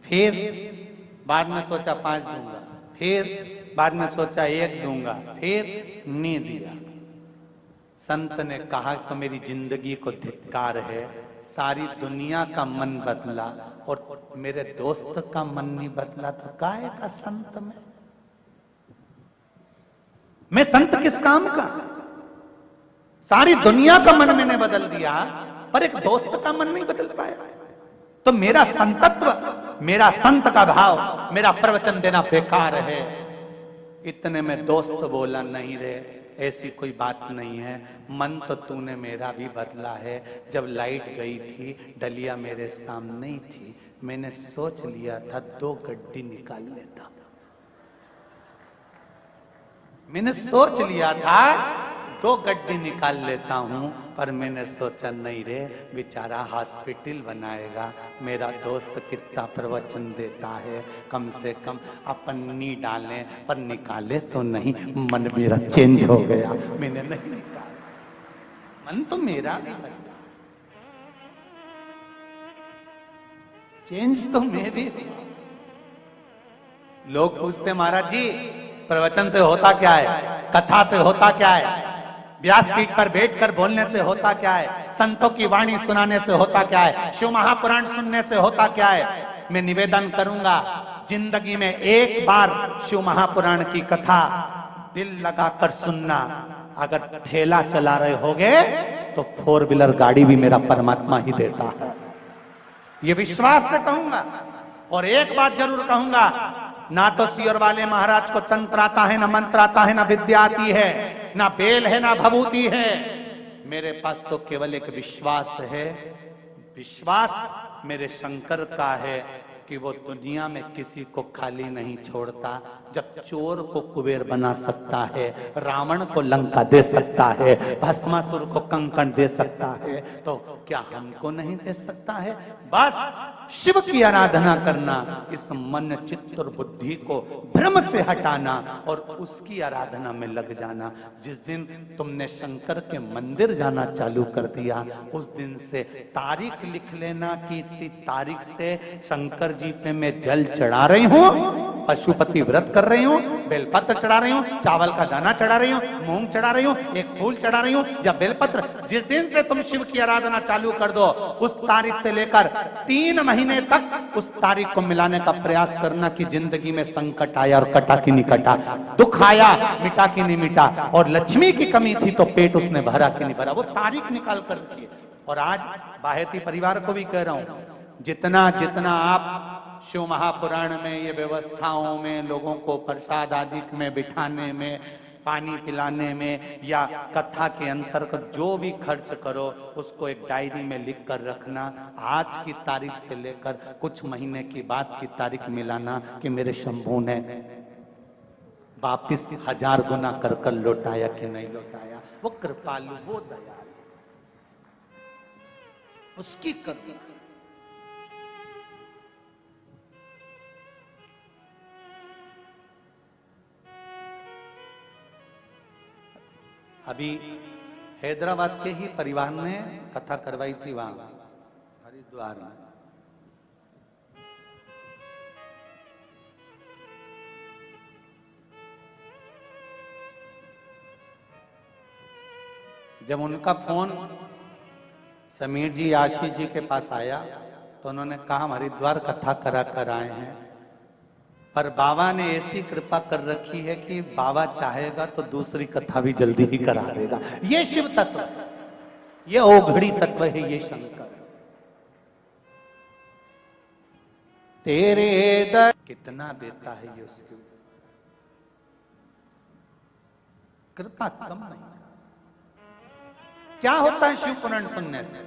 फिर बाद में सोचा 5 दूंगा, फिर बाद में सोचा 1 दूंगा, फिर नहीं दिया। संत ने कहा तो मेरी जिंदगी को धिक्कार है, सारी दुनिया का मन बदला और मेरे दोस्त का मन नहीं बदला, तो काहे का संत मैं संत किस काम का? सारी दुनिया का मन मैंने बदल दिया पर एक दोस्त का मन नहीं बदल पाया। तो मेरा संतत्व, मेरा संत का भाव, मेरा प्रवचन देना बेकार है। इतने में दोस्त बोला, नहीं रे ऐसी कोई बात नहीं है, मन तो तूने मेरा भी बदला है। जब लाइट गई थी डलिया मेरे सामने ही थी, मैंने सोच लिया था 2 गड्डी निकाल लेता। मैंने सोच लिया था 2 गड्डी निकाल लेता हूं, पर मैंने सोचा नहीं रे बेचारा हॉस्पिटल बनाएगा, मेरा दोस्त कितना प्रवचन देता है, कम से कम अपन नहीं डालें, पर निकाले तो नहीं। मन मेरा चेंज हो गया, मैंने नहीं निकाला। मन तो मेरा भी बदला, चेंज तो मैं भी। लोग पूछते महाराज जी प्रवचन से होता क्या है, कथा से होता क्या है, व्यासपीठ पर बैठकर बोलने से होता क्या है, संतों की वाणी सुनाने से होता क्या है, शिव महापुराण सुनने से होता क्या है? मैं निवेदन करूंगा जिंदगी में एक बार शिव महापुराण की कथा दिल लगाकर सुनना। अगर ठेला चला रहे होगे तो 4 व्हीलर गाड़ी भी मेरा परमात्मा ही देता है, ये विश्वास से कहूंगा। और एक बात जरूर कहूंगा, ना तो सियोर वाले महाराज को तंत्र आता है, ना मंत्र आता है, ना विद्या आती है, ना बेल है, ना भभूति है। मेरे पास तो केवल एक विश्वास है। विश्वास मेरे शंकर का है कि वो दुनिया में किसी को खाली नहीं छोड़ता। जब चोर को कुबेर बना सकता है, रावण को लंका दे सकता है, भस्मासुर को कंकण दे सकता है, तो क्या हमको नहीं दे सकता है? बस शिव की आराधना करना, इस मन चित्त और बुद्धि को भ्रम से हटाना और उसकी आराधना में लग जाना। जिस दिन तुमने शंकर के मंदिर जाना चालू कर दिया, उस दिन से तारीख लिख लेना कि इतनी तारीख से शंकर जी पे मैं जल चढ़ा रही हूँ, पशुपति व्रत कर रही हूँ, बेलपत्र चढ़ा रही हूँ, चावल का दाना चढ़ा रही हूँ, मूंग चढ़ा रही हूँ, एक फूल चढ़ा रही हूँ या बेलपत्र। जिस दिन से तुम शिव की आराधना चालू कर दो, उस तारीख से लेकर 3 महीने तक उस तारीख को मिलाने का प्रयास करना कि जिंदगी में संकट आया और कटा कि नहीं कटा, दुख आया मिटा कि नहीं मिटा, और लक्ष्मी की कमी थी तो पेट उसने भरा कि नहीं भरा, वो तारीख निकाल कर रखिए। और आज बाहेती परिवार को भी कह रहा हूं, जितना जितना आप शिव महापुराण में ये व्यवस्थाओं में, लोगों को प्रसाद आदि में बिठाने में, पानी पिलाने में या कथा के अंतर्गत जो भी खर्च करो, उसको एक डायरी में लिख कर रखना। आज की तारीख से लेकर कुछ महीने की बाद की तारीख मिलाना कि मेरे शंभू ने वापिस 1000 गुना कर कर लौटाया कि नहीं लौटाया। वो कृपालु, वो दयालु, उसकी करुणा। अभी हैदराबाद के ही परिवार ने कथा करवाई थी वहां हरिद्वार में। जब उनका फोन समीर जी, आशीष जी के पास आया तो उन्होंने कहा हम हरिद्वार कथा करा कर आए हैं, पर बाबा ने ऐसी कृपा कर रखी है कि बाबा चाहेगा तो दूसरी कथा भी जल्दी ही करा देगा। ये शिव तत्व, ये ओघड़ी तत्व है, ये शंकर। तेरे दर कितना देता है ये, उसकी कृपा कम नहीं। क्या होता है शिव पुराण सुनने से,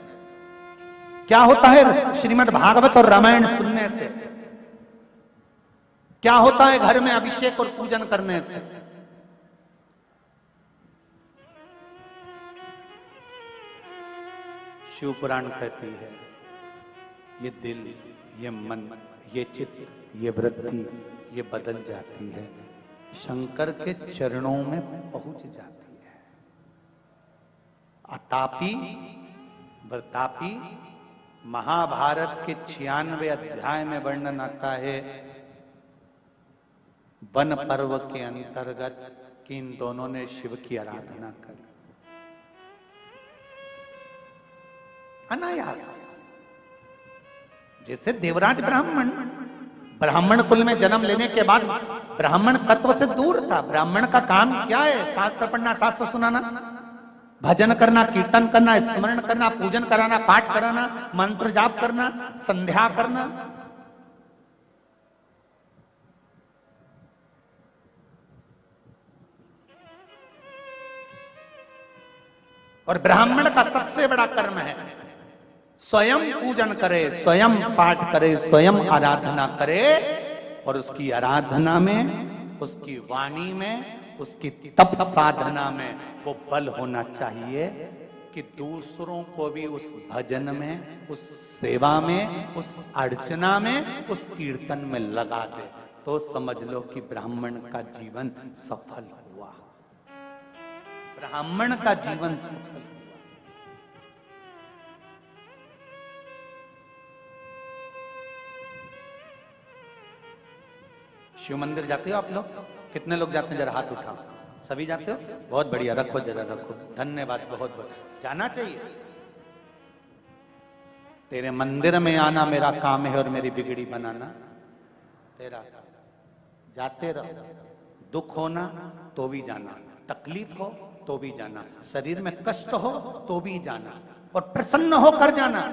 क्या होता है श्रीमद् भागवत और रामायण सुनने से, क्या होता है घर में अभिषेक और पूजन करने से? शिव पुराण कहती है ये दिल, ये मन, ये चित्त, ये वृत्ति, ये बदल जाती है, शंकर के चरणों में पहुंच जाती है। अतापी, व्रतापी, महाभारत के 96 अध्याय में वर्णन आता है वन पर्व के अंतर्गत कि इन दोनों ने शिव की आराधना कर अनायास। जैसे देवराज ब्राह्मण कुल में जन्म लेने के बाद ब्राह्मण तत्व से दूर था। ब्राह्मण का काम क्या है? शास्त्र पढ़ना, शास्त्र सुनाना, भजन करना, कीर्तन करना, स्मरण करना, पूजन कराना, पाठ कराना, मंत्र जाप करना, संध्या करना। और ब्राह्मण का सबसे बड़ा कर्म है स्वयं पूजन करे, स्वयं पाठ करे, स्वयं आराधना करे। और उसकी आराधना में, उसकी वाणी में, उसकी तप साधना में वो बल होना चाहिए कि दूसरों को भी उस भजन में, उस सेवा में, उस अर्चना में, उस कीर्तन में लगा दे। तो समझ लो कि ब्राह्मण का जीवन सफल हुआ। ब्राह्मण का जीवन सफल। शिव मंदिर जाते हो आप लोग? कितने लोग जाते हैं? जरा हाथ उठाओ। सभी जाते हो? बहुत बढ़िया, रखो जरा, रखो। धन्यवाद, बहुत बहुत। जाना चाहिए। तेरे मंदिर में आना मेरा काम है और मेरी बिगड़ी बनाना तेरा। जाते रहो। दुख होना तो भी जाना, तकलीफ हो तो भी जाना, शरीर में कष्ट हो तो भी जाना, और प्रसन्न होकर जाना।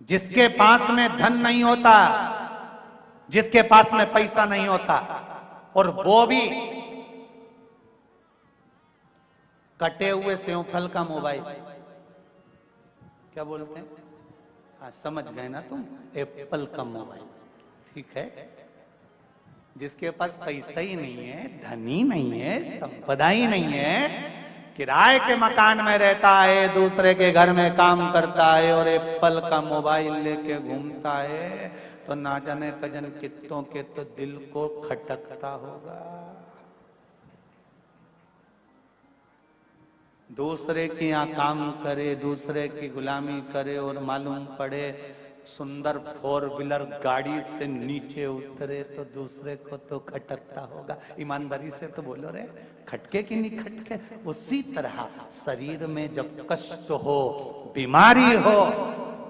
जिसके पास में धन नहीं होता, जिसके पास में पैसा नहीं होता, और वो भी कटे हुए सेवफल का मोबाइल, क्या बोलते हैं? हाँ, समझ गए ना तुम? एप्पल का मोबाइल, ठीक है। जिसके पास पैसा ही नहीं है, धन ही नहीं है, संपदा ही नहीं है, किराए के मकान में रहता है, दूसरे के घर में काम करता है और एप्पल का मोबाइल लेके घूमता है, तो ना जाने कजन कित्तों के तो दिल को खटकता होगा। दूसरे के यहाँ काम करे, दूसरे की गुलामी करे, और मालूम पड़े सुंदर 4 व्हीलर गाड़ी से नीचे उतरे तो दूसरे को तो खटकता होगा। ईमानदारी से तो बोलो रे, खटके कि नहीं खटके? उसी तरह शरीर में जब कष्ट हो, बीमारी हो,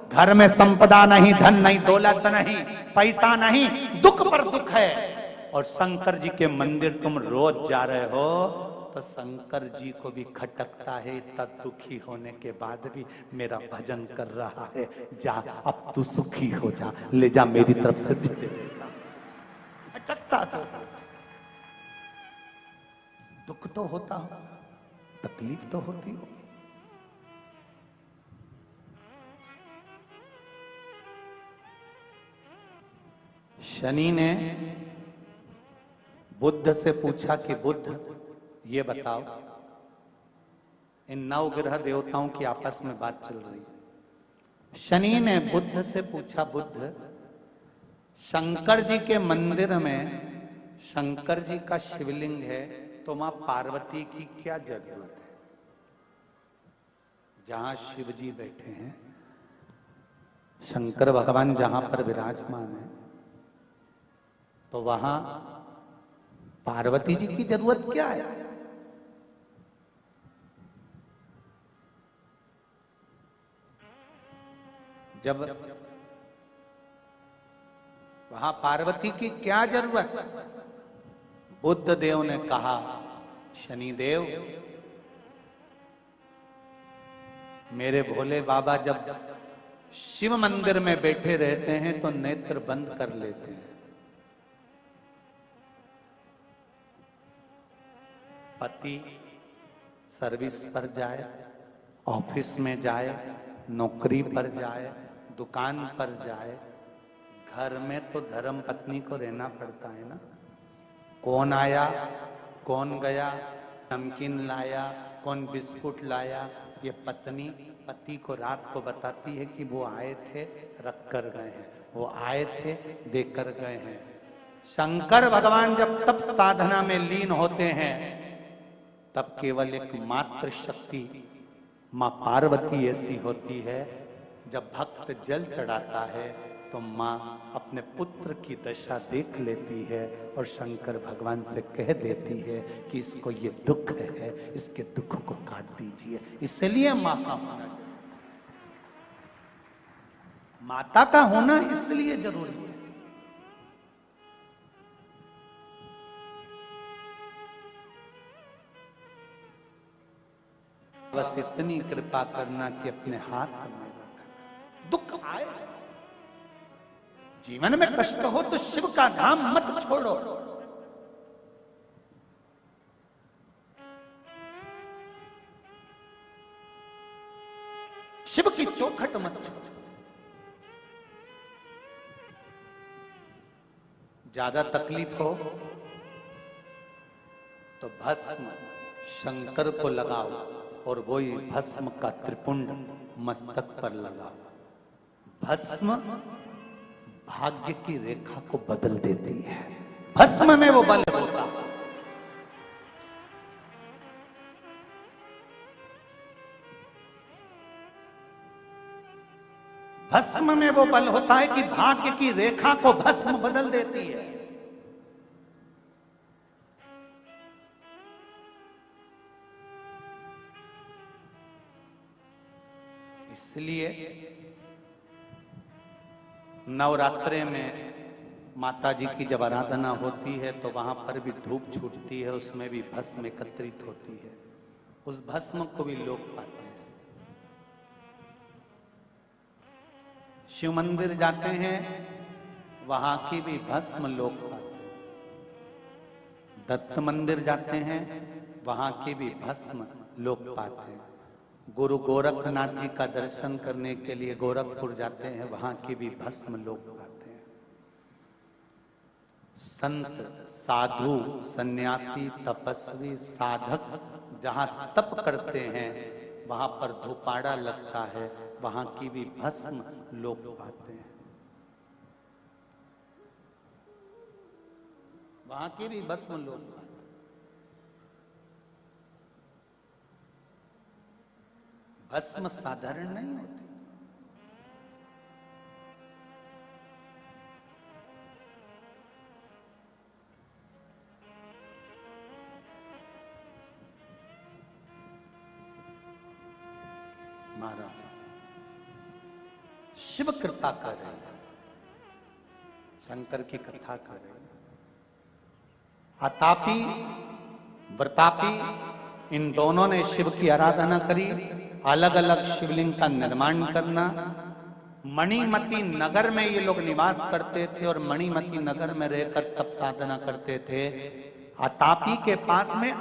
घर में संपदा नहीं, धन नहीं, दौलत नहीं, पैसा नहीं, दुख पर दुख है, और शंकर जी के मंदिर तुम रोज जा रहे हो, तो शंकर जी को भी खटकता है, इतना दुखी होने के बाद भी मेरा भजन कर रहा है। जा, अब तू सुखी हो जा, ले जा मेरी तरफ से दे देता। खटकता तो दुख तो होता हो, तकलीफ तो होती हो। शनि ने बुद्ध से पूछा कि बुद्ध ये बताओ, इन 9 ग्रह देवताओं की आपस में बात चल रही है। शनि ने बुद्ध से पूछा, बुद्ध, शंकर जी के मंदिर में शंकर जी का शिवलिंग है, तो मां पार्वती की क्या जरूरत है? जहां शिव जी बैठे हैं, शंकर भगवान जहां पर विराजमान है, तो वहां पार्वती जी की जरूरत क्या है? जब वहां पार्वती की क्या जरूरत? बुद्ध देव ने कहा, शनिदेव, मेरे भोले बाबा जब शिव मंदिर में बैठे रहते हैं तो नेत्र बंद कर लेते हैं। पति सर्विस पर जाए, ऑफिस में जाए, नौकरी पर जाए, दुकान पर जाए, घर में तो धर्म पत्नी को रहना पड़ता है ना। कौन आया, कौन गया, नमकीन लाया, कौन बिस्कुट लाया, ये पत्नी पति को रात को बताती है कि वो आए थे, रख कर गए हैं, वो आए थे, देकर गए हैं। शंकर भगवान जब तप साधना में लीन होते हैं, तब केवल एक मात्र शक्ति मां पार्वती ऐसी होती है, जब भक्त जल चढ़ाता है तो मां अपने पुत्र की दशा देख लेती है और शंकर भगवान से कह देती है कि इसको ये दुख है, इसके दुख को काट दीजिए। इसलिए मां का होना जरूरी, माता का होना इसलिए जरूरी है। बस इतनी कृपा करना कि अपने हाथ में रखना। दुख आए, जीवन में कष्ट हो तो शिव का नाम मत छोड़ो। शिव की चौखट मत छोड़ो। ज्यादा तकलीफ हो तो भस्म शंकर को लगाओ और वही भस्म का त्रिपुंड मस्तक पर लगाओ। भस्म भाग्य की रेखा को बदल देती है, भस्म में वो बल होता है। भस्म में वो बल होता है कि भाग्य की रेखा को भस्म बदल देती है। इसलिए नवरात्रे में माता जी की जब आराधना होती है तो वहां पर भी धूप छूटती है, उसमें भी भस्म एकत्रित होती है। उस भस्म को भी लोग पाते हैं। शिव मंदिर जाते हैं, वहां की भी भस्म लोग पाते हैं। दत्त मंदिर जाते हैं, वहां की भी भस्म लोग पाते हैं। गुरु गोरखनाथ जी का दर्शन करने के लिए गोरखपुर जाते हैं, वहां की भी भस्म लोग पाते हैं। संत, साधु, सन्यासी, तपस्वी, साधक जहां तप करते हैं वहां पर धूपाड़ा लगता है, वहां की भी भस्म लोग पाते हैं। वहां की भी भस्म लोग पाते हैं। भस्म साधारण नहीं होती। महाराज शिव कृपा कर रहे हैं, शंकर की कथा कर रहे हैं। आतापी व्रतापी इन दोनों ने शिव की आराधना करी। अलग अलग शिवलिंग का निर्माण करना। मणिमती नगर में ये लोग निवास करते थे और मणिमती नगर में रहकर तप साधना करते थे। आतापी के पास में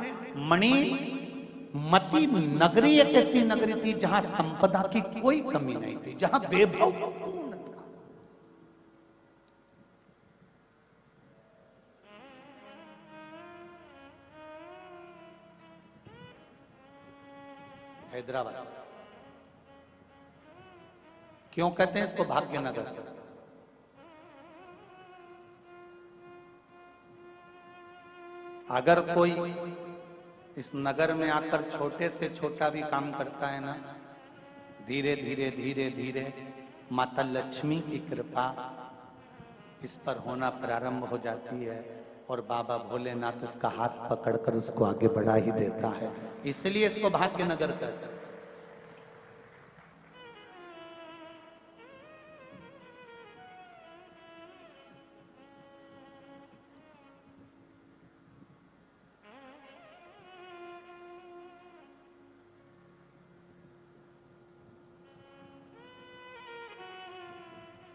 मणिमती नगरी एक ऐसी नगरी थी जहां संपदा की कोई कमी नहीं थी, जहां वैभव पूर्ण था। हैदराबाद क्यों कहते हैं इसको भाग्यनगर? अगर कोई इस नगर में आकर छोटे से छोटा भी काम करता है ना, धीरे धीरे धीरे धीरे माता लक्ष्मी की कृपा इस पर होना प्रारंभ हो जाती है और बाबा भोलेनाथ उसका हाथ पकड़कर उसको आगे बढ़ा ही देता है। इसलिए इसको भाग्यनगर कहते हैं।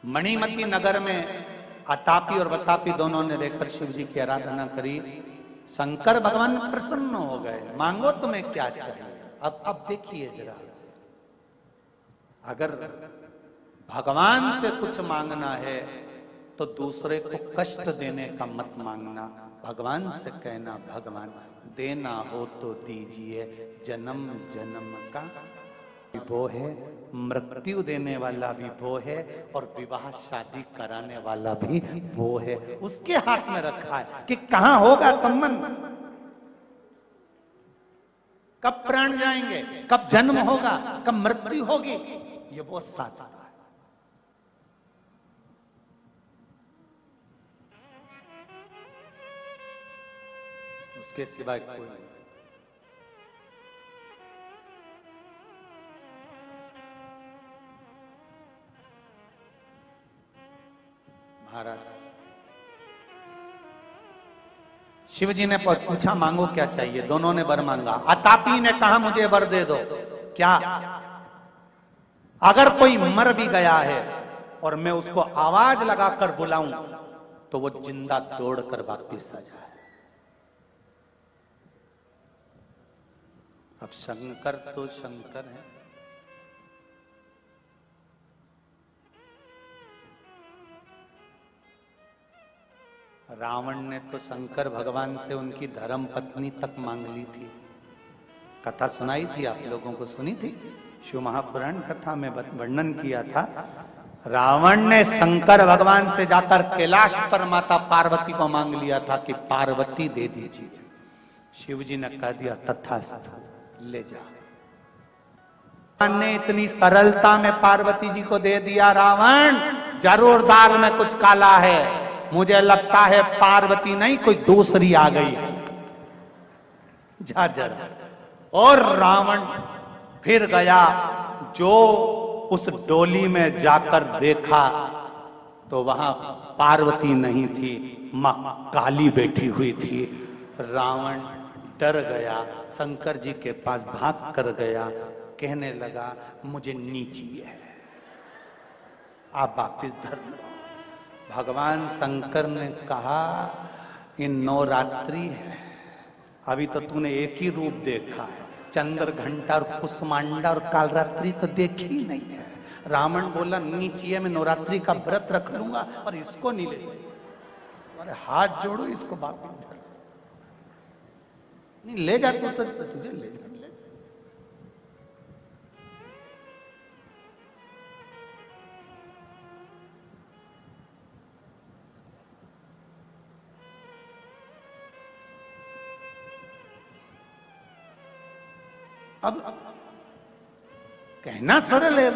मणिमती नगर में आतापी और वतापी दोनों ने रहकर शिव जी की आराधना करी। शंकर भगवान प्रसन्न हो गए, मांगो तुम्हें क्या चाहिए। अब देखिए जरा, अगर भगवान से कुछ मांगना है तो दूसरे को कष्ट देने का मत मांगना। भगवान से कहना, भगवान देना हो तो दीजिए, जन्म जन्म का वो है, मृत्यु देने वाला भी वो है और विवाह शादी कराने वाला भी वो है। उसके हाथ में रखा है कि कहां होगा संबंध। कब प्राण जाएंगे, कब जन्म होगा, कब मृत्यु होगी, ये बहुत सादा है। उसके सिवाय कोई नहीं। महाराज शिव जी ने पूछा मांगो क्या चाहिए, दोनों ने वर मांगा। अतापी ने कहा मुझे वर दे दो। क्या? अगर कोई मर भी गया है और मैं उसको आवाज लगाकर बुलाऊं तो वो जिंदा दौड़कर वापिस आ जाए। अब शंकर तो शंकर है, रावण ने तो शंकर भगवान से उनकी धर्म पत्नी तक मांग ली थी। कथा सुनाई थी, आप लोगों को सुनी थी, शिव महापुराण कथा में वर्णन किया था। रावण ने शंकर भगवान से जाकर कैलाश पर माता पार्वती को मांग लिया था कि पार्वती दे दीजिए। शिव जी ने कह दिया तथास्तु, ले जा। ने इतनी सरलता में पार्वती जी को दे दिया। रावण जरूर दाल में कुछ काला है, मुझे लगता है पार्वती नहीं कोई दूसरी आ गई है, जा जरा। और रावण फिर गया, जो उस डोली में जाकर देखा तो वहां पार्वती नहीं थी, मां काली बैठी हुई थी। रावण डर गया, शंकर जी के पास भाग कर गया, कहने लगा मुझे नीची है, आप वापिस धर्म। भगवान शंकर ने कहा ये नवरात्रि है, अभी तो तूने एक ही रूप देखा है, चंद्र घंटा और कुसमांडा और कालरात्रि तो देखी ही नहीं है। रावण बोला नीची है, मैं नवरात्रि का व्रत रख लूंगा और इसको नहीं ले। अरे हाथ जोड़ो, इसको वापिस धर। नहीं ले जा तो तुझे ले जा। अब कहना सरल है,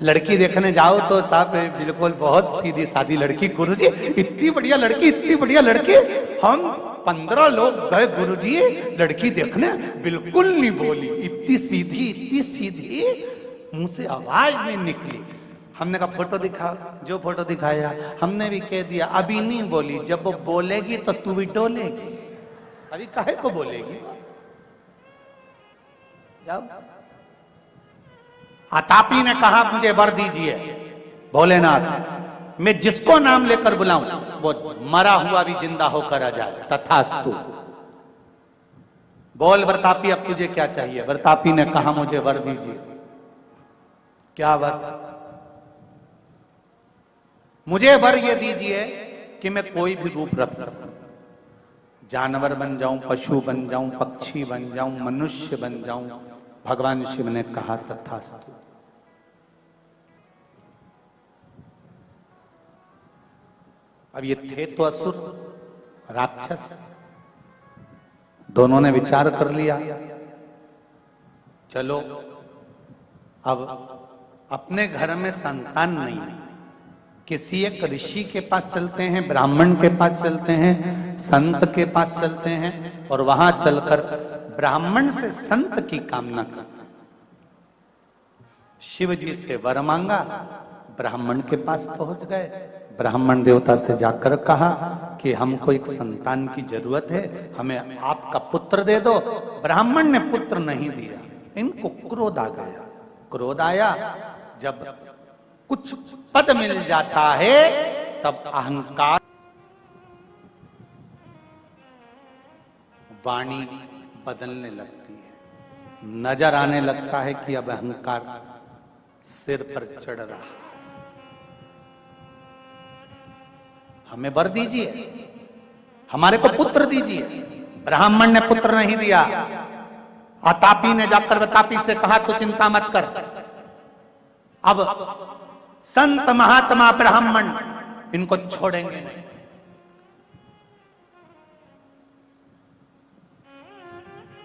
लड़की देखने जाओ तो साहब बिल्कुल बहुत सीधी सादी लड़की। गुरुजी इतनी बढ़िया लड़की, इतनी बढ़िया लड़की। हम 15 लोग गए गुरुजी लड़की देखने, बिल्कुल नहीं बोली, इतनी सीधी, मुंह से आवाज नहीं निकली। हमने कहा फोटो दिखा, जो फोटो दिखाया हमने भी कह दिया अभी नहीं बोली, जब वो बोलेगी तो तू भी डोलेगी, अभी काहे को बोलेगी। जब अतापी ने कहा मुझे वर दीजिए भोलेनाथ, मैं जिसको नाम लेकर बुलाऊं वो मरा हुआ भी जिंदा होकर आ जाए, तथास्तु। बोल वरतापी अब तुझे क्या चाहिए। वरतापी ने कहा मुझे वर दीजिए। क्या वर? मुझे वर ये दीजिए कि मैं कोई भी रूप रख सकूं, जानवर बन जाऊं, पशु बन जाऊं, पक्षी बन जाऊं, मनुष्य बन जाऊं। भगवान शिव ने कहा तथास्तु। अब ये थे तो असुर, राक्षस, दोनों ने विचार कर लिया, चलो अब अपने घर में संतान नहीं, किसी एक ऋषि के पास चलते हैं, ब्राह्मण के पास चलते हैं, संत के पास चलते हैं और वहां चलकर ब्राह्मण से संत की कामना करते। शिव जी से वर मांगा, ब्राह्मण के पास पहुंच गए। ब्राह्मण देवता से जाकर कहा कि हमको एक संतान की जरूरत है, हमें आपका पुत्र दे दो। ब्राह्मण ने पुत्र नहीं दिया, इनको क्रोध आ गया। क्रोध आया, जब कुछ पद मिल जाता है तब अहंकार, वाणी बदलने लगती है, नजर आने लगता है कि अब अहंकार सिर पर चढ़ रहा। हमें वर दीजिए, हमारे को पुत्र दीजिए। ब्राह्मण ने पुत्र नहीं दिया। अतापी ने जाकर वतापी से कहा तो चिंता मत कर, अब संत महात्मा ब्राह्मण इनको छोड़ेंगे नहीं।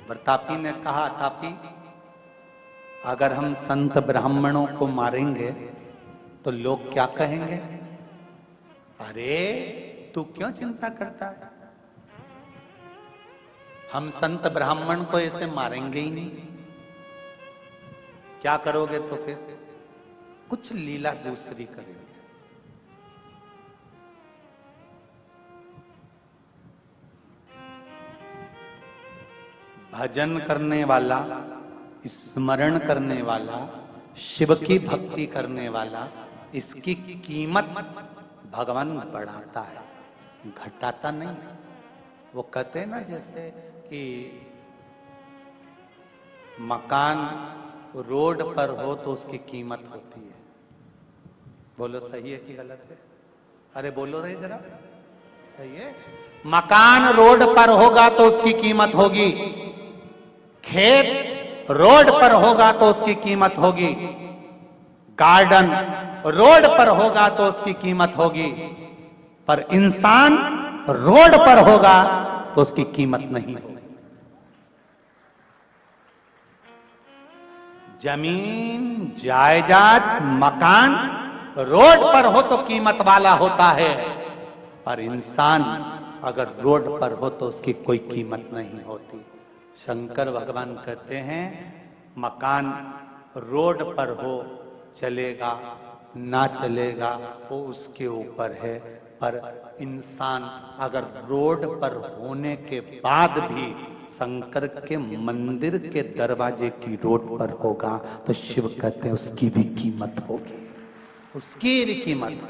प्रतापी ने कहा, तापी अगर हम संत ब्राह्मणों को मारेंगे तो लोग क्या कहेंगे? अरे तू क्यों चिंता करता है, हम संत ब्राह्मण को ऐसे मारेंगे ही नहीं। क्या करोगे तो फिर? कुछ लीला दूसरी करेंगे। भजन करने वाला, स्मरण करने वाला, शिव की भक्ति करने वाला, इसकी कीमत भगवान बढ़ाता है, घटाता नहीं। वो कहते हैं ना, जैसे कि मकान रोड पर हो तो उसकी कीमत होती है। बोलो सही है कि गलत है? अरे बोलो रे जरा, सही है। मकान रोड पर होगा तो उसकी कीमत होगी, खेत रोड पर होगा तो उसकी कीमत होगी, गार्डन रोड पर होगा तो उसकी कीमत होगी, पर इंसान रोड पर होगा तो उसकी कीमत नहीं होगी। जमीन, जायदाद, मकान रोड पर हो तो कीमत वाला होता है, पर इंसान अगर रोड पर हो तो उसकी कोई कीमत नहीं होती। शंकर भगवान कहते हैं, मकान रोड पर हो चलेगा, ना चलेगा वो उसके ऊपर है, पर इंसान अगर रोड पर होने के बाद भी शंकर के मंदिर के दरवाजे की रोड पर होगा तो शिव कहते हैं उसकी भी कीमत होगी, उसकी भी कीमत।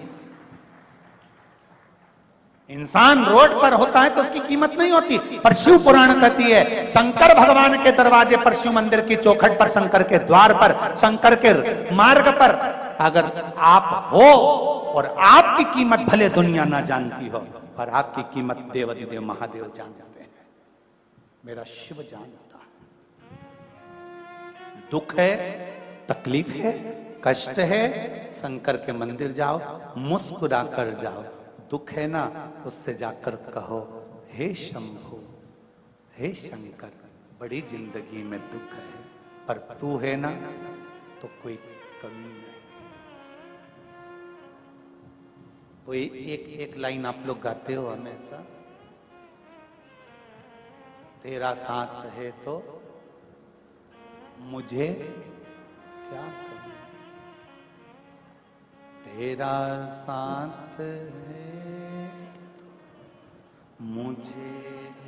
इंसान रोड पर होता है तो उसकी कीमत नहीं होती, पर शिव पुराण कहती है शंकर भगवान के दरवाजे पर, शिव मंदिर की चौखट पर, शंकर के द्वार पर, शंकर के मार्ग पर अगर आप हो और आपकी कीमत भले दुनिया ना जानती हो, पर आपकी कीमत देवाधिदेव महादेव जानते हैं। मेरा शिव जानता है। दुख है, तकलीफ है, कष्ट है, शंकर के मंदिर जाओ, मुस्कुरा कर जाओ। दुख है ना, उससे जाकर कहो, हे शंभु, हे शंकर, बड़ी जिंदगी में दुख है, पर तू है ना तो कोई कमी नहीं। वो एक लाइन आप लोग गाते हो हमेशा, तेरा साथ है तो मुझे क्या करना, तेरा साथ है तो मुझे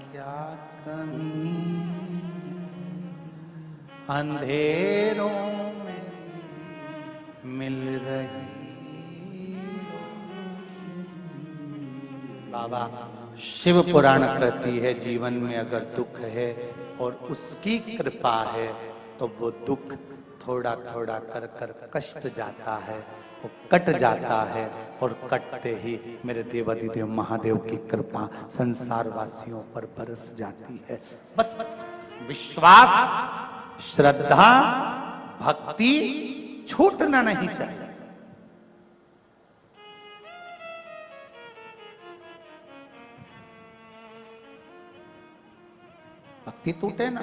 क्या कमी, अंधेरों में मिल रही। बाबा शिव पुराण कहती है, जीवन में अगर दुख है और उसकी कृपा है तो वो दुख थोड़ा थोड़ा कर कर कष्ट जाता है, वो कट जाता है, और कटते ही मेरे देवाधिदेव महादेव की कृपा संसार वासियों पर बरस जाती है। बस विश्वास, श्रद्धा, भक्ति छूटना नहीं चाहिए। भक्ति टूटे ना